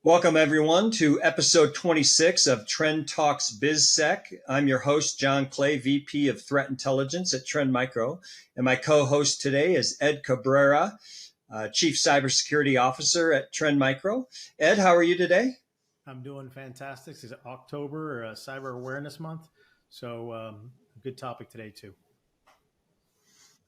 Welcome, everyone, to episode 26 of Trend Talks BizSec. I'm your host, Jon Clay, VP of Threat Intelligence at Trend Micro. And my co-host today is Ed Cabrera, Chief Cybersecurity Officer at Trend Micro. Ed, how are you today? I'm doing fantastic. It's October, Cyber Awareness Month. So a good topic today, too.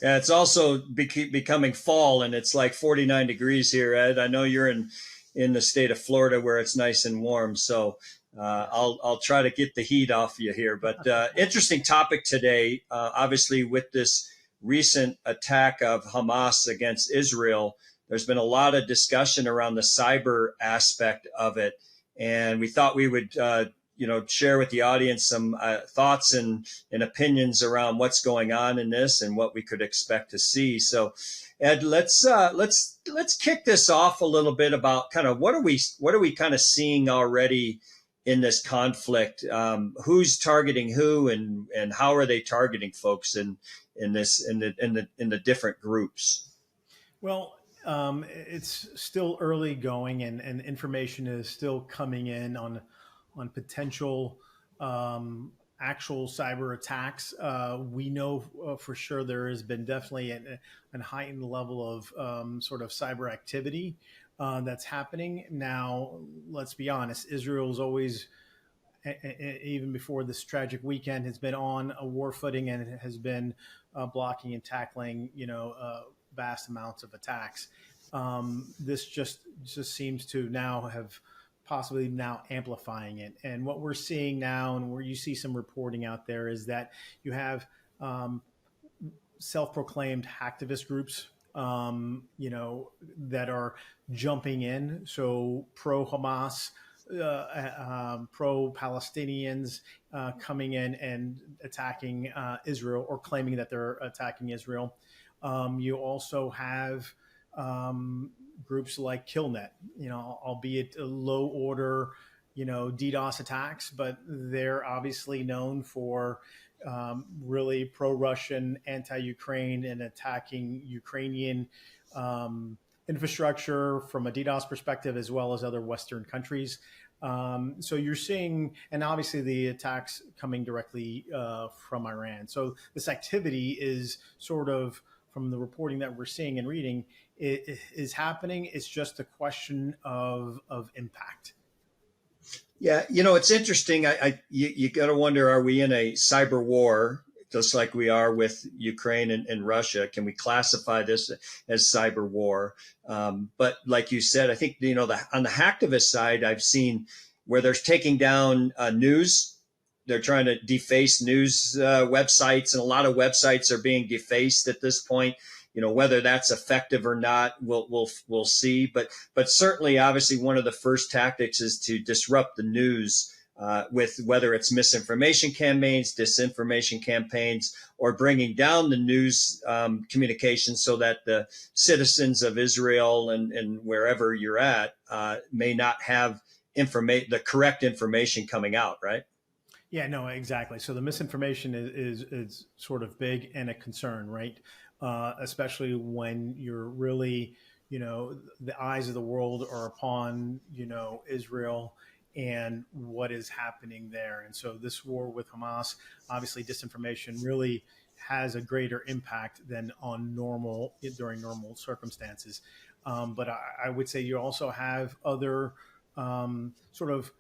Yeah, it's also becoming fall, and it's like 49 degrees here, Ed. I know you're in the state of Florida where it's nice and warm, so Yes. I'll try to get the heat off you here. But interesting topic today, obviously with this recent attack of Hamas against Israel. There's been a lot of discussion around the cyber aspect of it, and we thought we would share with the audience some thoughts and opinions around what's going on in this and what we could expect to see. So, Ed, let's kick this off a little bit about kind of what are we kind of seeing already in this conflict? Who's targeting who, and how are they targeting folks in the different groups? Well, it's still early going, and information is still coming in on potential actual cyber attacks. We know for sure there has been definitely a heightened level of sort of cyber activity that's happening. Now, let's be honest, Israel's always, even before this tragic weekend, has been on a war footing and has been blocking and tackling, vast amounts of attacks. This just seems to now have possibly now amplifying it. And what we're seeing now, and where you see some reporting out there, is that you have self-proclaimed hacktivist groups, that are jumping in. So pro-Hamas, pro-Palestinians coming in and attacking Israel, or claiming that they're attacking Israel. You also have groups like KillNet, albeit low order, DDoS attacks, but they're obviously known for really pro-Russian, anti-Ukraine, and attacking Ukrainian infrastructure from a DDoS perspective, as well as other Western countries. So you're seeing, and obviously the attacks coming directly from Iran. So this activity is sort of, from the reporting that we're seeing and reading, it is happening. It's just a question of impact. Yeah, it's interesting. You got to wonder: are we in a cyber war, just like we are with Ukraine and Russia? Can we classify this as cyber war? But like you said, I think on the hacktivist side, I've seen where they're taking down news. They're trying to deface news websites, and a lot of websites are being defaced at this point. Whether that's effective or not, we'll see. But certainly, obviously, one of the first tactics is to disrupt the news with whether it's misinformation campaigns, disinformation campaigns, or bringing down the news communication so that the citizens of Israel and wherever you're at may not have the correct information coming out, right? Yeah, no, exactly. So the misinformation is sort of big and a concern, right? Especially when you're really, the eyes of the world are upon, Israel and what is happening there. And so this war with Hamas, obviously disinformation really has a greater impact than during normal circumstances. But I would say you also have other sort of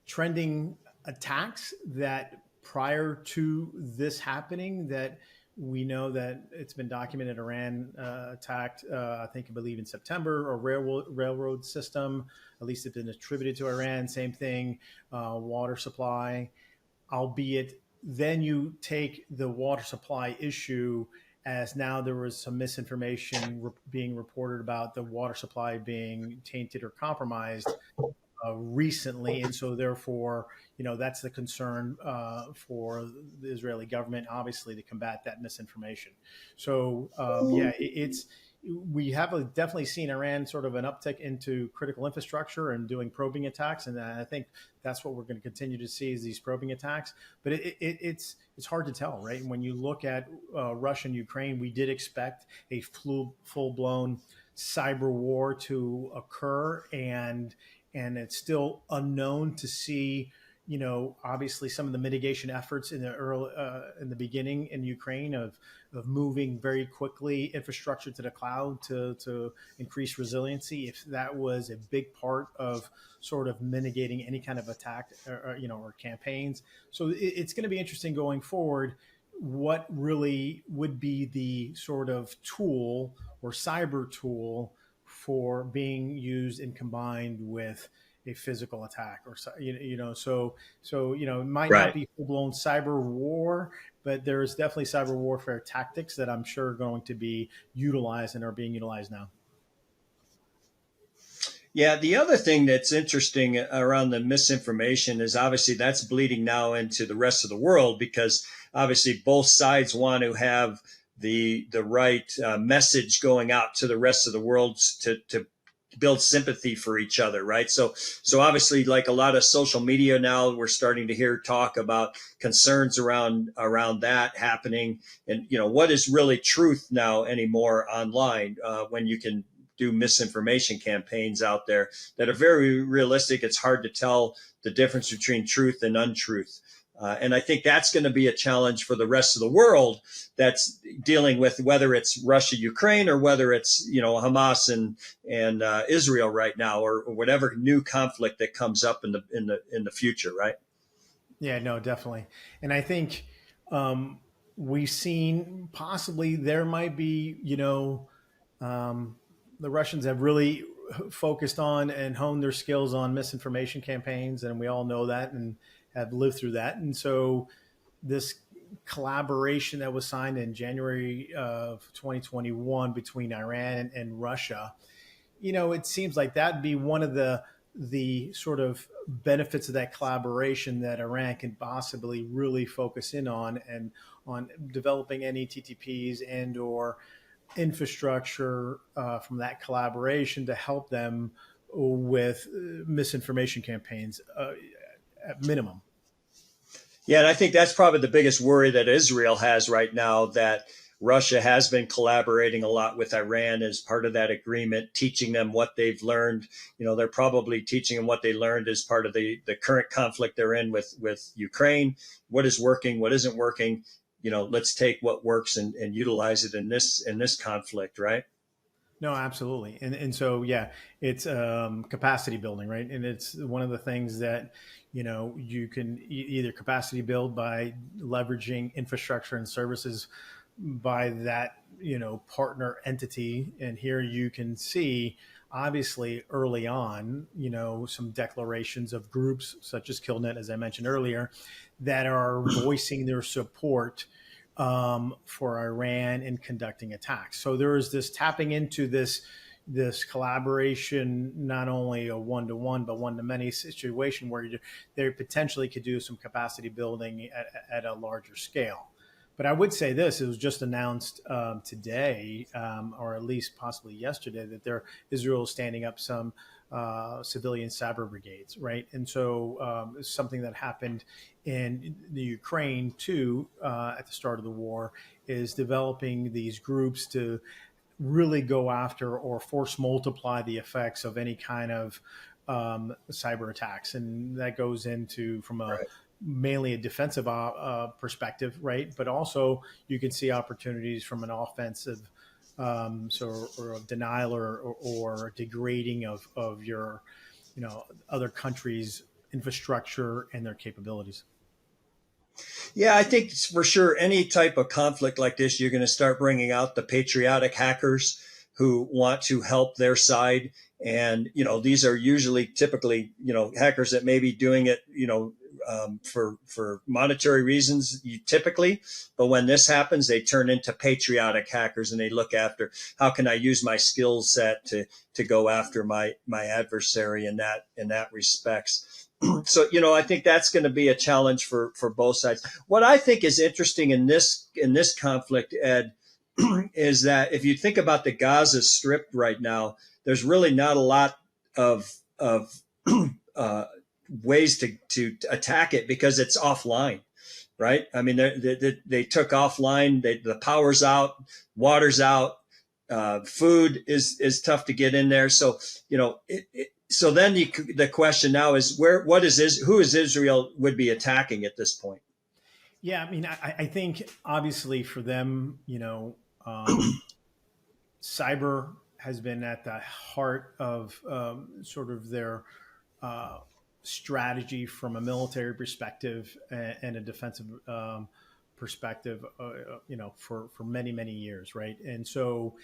trending attacks that prior to this happening, that we know that it's been documented. Iran attacked, I believe in September, a railroad system. At least it's been attributed to Iran. Same thing, water supply. Albeit, then you take the water supply issue, as now there was some misinformation being reported about the water supply being tainted or compromised recently, and so therefore, that's the concern for the Israeli government, obviously, to combat that misinformation. So we have definitely seen Iran sort of an uptick into critical infrastructure and doing probing attacks, and I think that's what we're going to continue to see, is these probing attacks. But it's hard to tell, right? When you look at Russia and Ukraine, we did expect a full blown cyber war to occur, and it's still unknown to see, obviously some of the mitigation efforts in the early in the beginning in Ukraine of moving very quickly infrastructure to the cloud to increase resiliency. If that was a big part of sort of mitigating any kind of attack, or campaigns. So it's going to be interesting going forward. What really would be the sort of tool or cyber tool for being used and combined with a physical attack, or it might not Right. be full blown cyber war, but there's definitely cyber warfare tactics that I'm sure are going to be utilized and are being utilized now. Yeah, the other thing that's interesting around the misinformation is obviously that's bleeding now into the rest of the world, because obviously both sides want to have the right message going out to the rest of the world to build sympathy for each other, right? So obviously, like a lot of social media now, we're starting to hear talk about concerns around that happening, and what is really truth now anymore online, when you can do misinformation campaigns out there that are very realistic. It's hard to tell the difference between truth and untruth. And I think that's going to be a challenge for the rest of the world that's dealing with, whether it's Russia, Ukraine, or whether it's Hamas and Israel right now, or whatever new conflict that comes up in the future, right? Yeah, no, definitely. And I think we've seen possibly there might be, um, the Russians have really focused on and honed their skills on misinformation campaigns, and we all know that and have lived through that. And so this collaboration that was signed in January of 2021 between Iran and Russia, it seems like that'd be one of the sort of benefits of that collaboration that Iran can possibly really focus in on, and on developing any TTPs and or infrastructure from that collaboration to help them with misinformation campaigns at minimum. Yeah, and I think that's probably the biggest worry that Israel has right now, that Russia has been collaborating a lot with Iran as part of that agreement, teaching them what they've learned. They're probably teaching them what they learned as part of the current conflict they're in with Ukraine. What is working, what isn't working. Let's take what works and utilize it in this conflict, right? No, absolutely. And so, yeah, it's capacity building, right? And it's one of the things that, you can either capacity build by leveraging infrastructure and services by that, partner entity. And here you can see, obviously, early on, some declarations of groups such as KillNet, as I mentioned earlier, that are voicing their support for Iran in conducting attacks. So there is this tapping into this collaboration, not only a one-to-one, but one-to-many situation where they potentially could do some capacity building at a larger scale. But I would say this: it was just announced today, or at least possibly yesterday, that Israel is standing up some civilian cyber brigades, right? And so it's something that happened in the Ukraine too at the start of the war, is developing these groups to really go after or force multiply the effects of any kind of cyber attacks. And that goes into from a Right. mainly a defensive perspective, right? But also you can see opportunities from an offensive, or a denial or degrading of your, other countries' infrastructure and their capabilities. Yeah, I think for sure any type of conflict like this, you're going to start bringing out the patriotic hackers who want to help their side. And, these are typically, hackers that may be doing it, for monetary reasons, typically. But when this happens, they turn into patriotic hackers, and they look after, how can I use my skill set to go after my adversary in that respects. So, I think that's going to be a challenge for both sides. What I think is interesting in this conflict, Ed, is that if you think about the Gaza Strip right now, there's really not a lot of uh, ways to attack it, because it's offline, right? I mean, they took offline. The power's out, water's out. Food is tough to get in there. So so then the question now is who is Israel would be attacking at this point? Yeah, I mean, I think obviously for them, cyber has been at the heart of sort of their uh, strategy from a military perspective and a defensive perspective, for many, many years, right? And so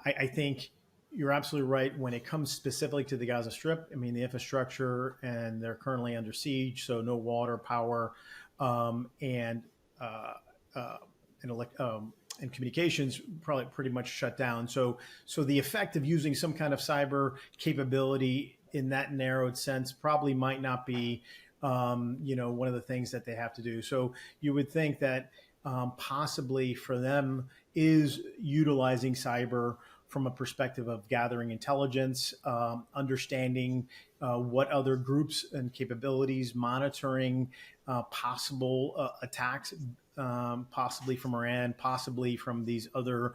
I think you're absolutely right when it comes specifically to the Gaza Strip. I mean, the infrastructure, and they're currently under siege, so no water, power, and uh, uh, and, and communications probably pretty much shut down. So the effect of using some kind of cyber capability in that narrowed sense probably might not be, one of the things that they have to do. So you would think that possibly for them is utilizing cyber from a perspective of gathering intelligence, understanding what other groups and capabilities, monitoring possible attacks, possibly from Iran, possibly from these other,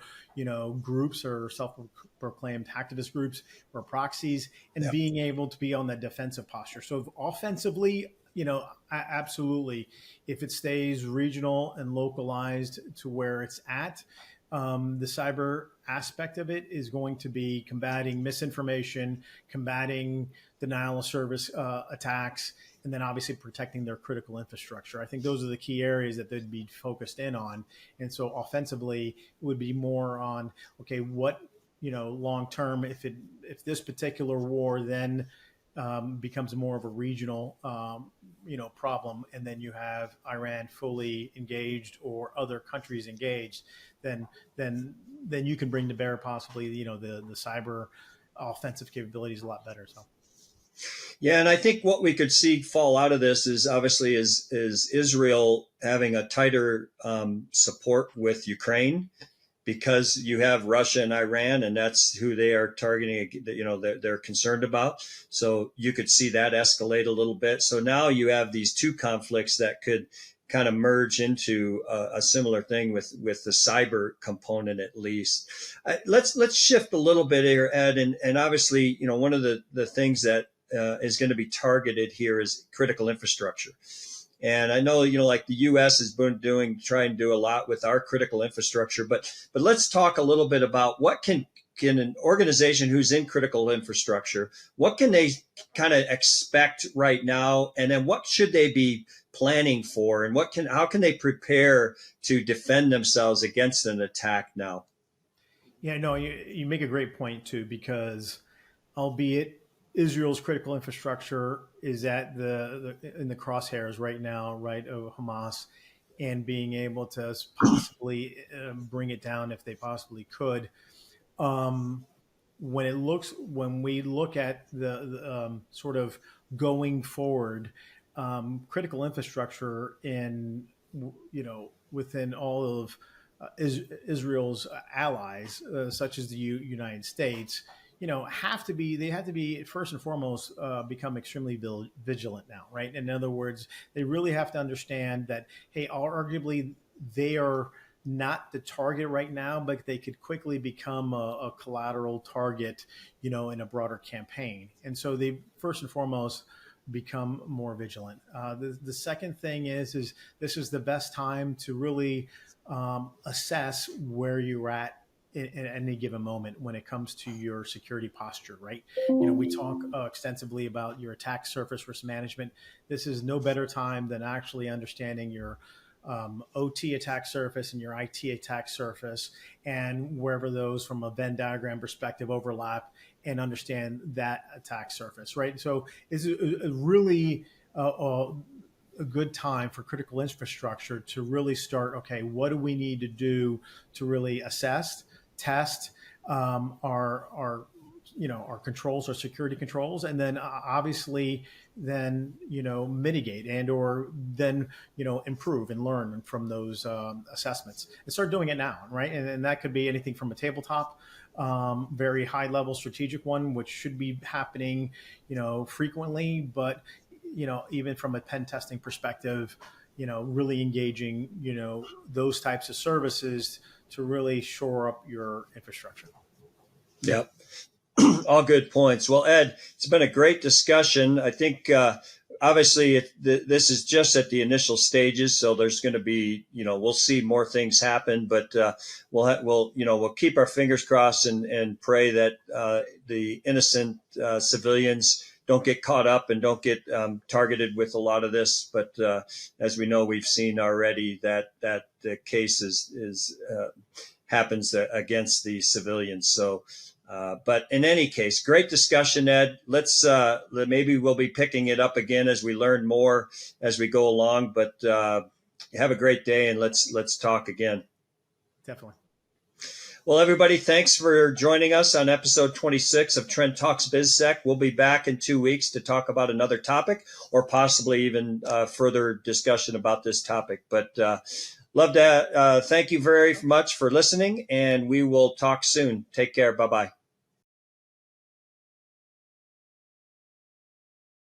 groups or self-proclaimed activist groups or proxies, and Yeah. being able to be on that defensive posture. So offensively, absolutely, if it stays regional and localized to where it's at, the cyber aspect of it is going to be combating misinformation, combating denial of service attacks, and then obviously protecting their critical infrastructure. I think those are the key areas that they'd be focused in on. And so offensively, it would be more on, okay, what, long term, if this particular war then becomes more of a regional, problem, and then you have Iran fully engaged or other countries engaged, then then you can bring to bear possibly, the cyber offensive capabilities a lot better. So Yeah, and I think what we could see fall out of this is obviously is Israel having a tighter support with Ukraine, because you have Russia and Iran, and that's who they are targeting. They're concerned about. So you could see that escalate a little bit. So now you have these two conflicts that could kind of merge into a similar thing with the cyber component, at least. Let's shift a little bit here, Ed, and obviously, one of the things that is going to be targeted here is critical infrastructure. And I know, like the U.S. has been trying to do a lot with our critical infrastructure, but let's talk a little bit about what can an organization who's in critical infrastructure, what can they kind of expect right now, and then what should they be planning for, and how can they prepare to defend themselves against an attack now? yeah, no, you make a great point too, because albeit Israel's critical infrastructure is at in the crosshairs right now, right, of Hamas, and being able to possibly bring it down if they possibly could. Um, when we look at the sort of going forward, critical infrastructure in, within all of Israel's allies, such as the United States, they have to be first and foremost become extremely vigilant now, right? In other words, they really have to understand that, hey, arguably they are not the target right now, but they could quickly become a collateral target, in a broader campaign. And so they first and foremost become more vigilant. The second thing is this is the best time to really assess where you're at in any given moment when it comes to your security posture, right? We talk extensively about your attack surface risk management. This is no better time than actually understanding your OT attack surface and your IT attack surface, and wherever those from a Venn diagram perspective overlap, and understand that attack surface, right? So it's a really a good time for critical infrastructure to really start, okay, what do we need to do to really assess, test our controls, our security controls, and then obviously then mitigate and or then improve and learn from those assessments, and start doing it now, right? And that could be anything from a tabletop, very high level strategic one, which should be happening frequently, but even from a pen testing perspective, really engaging those types of services to really shore up your infrastructure. Yep. All good points. Well, Ed, it's been a great discussion. I think obviously this is just at the initial stages, so there's going to be, we'll see more things happen, but we'll keep our fingers crossed and pray that the innocent civilians don't get caught up and don't get targeted with a lot of this. But as we know, we've seen already that the case is happens against the civilians. So. But in any case, great discussion, Ed. Let's maybe we'll be picking it up again as we learn more as we go along. But have a great day, and let's talk again. Definitely. Well, everybody, thanks for joining us on episode 26 of Trend Talks BizSec. We'll be back in 2 weeks to talk about another topic, or possibly even further discussion about this topic. But love to thank you very much for listening, and we will talk soon. Take care. Bye-bye.